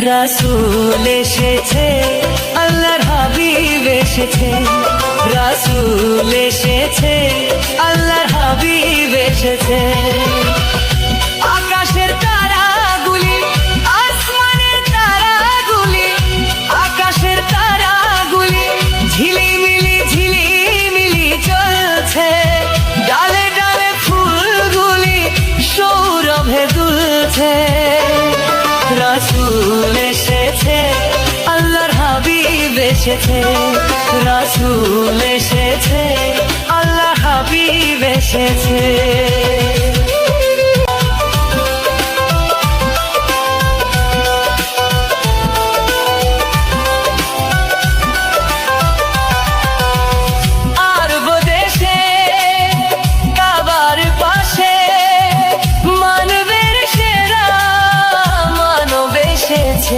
রাসূল এসেছে, আল্লাহর হাবিব এসেছে, রাসূল এসেছে, আল্লাহর হাবিব এসেছে। আকাশের তারাগুলি, আসমানের তারাগুলি, আকাশের তারাগুলি ঝিলিমিলি ঝিলিমিলি জ্বলছে, ডালে ডালে ফুলগুলি সৌরভে দুলছে। রাসূল এসেছে, আল্লাহর হাবিব এসেছে, রাসূল এসেছে, আল্লাহর হাবিব এসেছে। আরব দেশে কাবার পাশে মানবের সেরা মানব এসেছে।